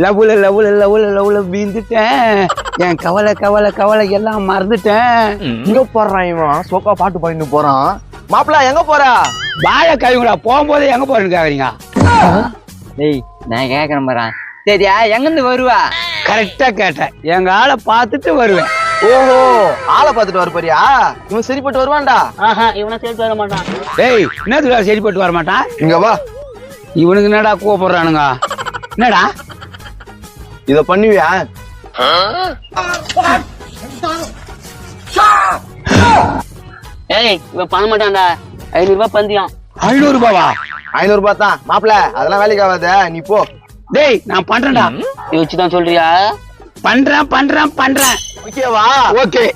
லவ்ல லவ்ல லவ்ல லவ்ல வீந்துட்டேன். என் கவலை கவலை கவலை எல்லாம் மறந்துட்டேன். இங்க போறான் இவன் சோக்கா பாட்டு பாடிட்டு போறான். மாப்பிள்ள எங்க போற? வாழை கழுவுங்களா போகும்போது எங்க போறேன்னு கேக்குறீங்க? டேய் நான் கேக்குறேன் பாறேன். சரியா எங்கிருந்து வருவா? கரெக்டா கேட்டேன். எங்க ஆளை பார்த்துட்டு வருவேன். ஓஹோ ஆளை பார்த்துட்டு வர போறியா? இவன் சரிப்பட்டு வருவான்டா. இவனை சேர்த்து வர மாட்டான். டேய் என்னதுடா சரிப்பட்டு வர மாட்டான்? இங்க வா. இவனுக்கு என்னடா கூப்பிடுறானுங்க? என்னடா இத பண்ணுவியா? ஏய் இவன் பண்ண மாட்டான்டா. 500 ரூபாய் பந்தியம். 500 ரூபாவா? 500 ரூபாய் தான் மாப்பிள்ள. அதெல்லாம் வேலைக்கு ஆகாத, நீ போ. டேய் நான் பண்றேன்டா. வச்சுதான் சொல்றியா? பண்றேன். ஓகேவா? ஓகே.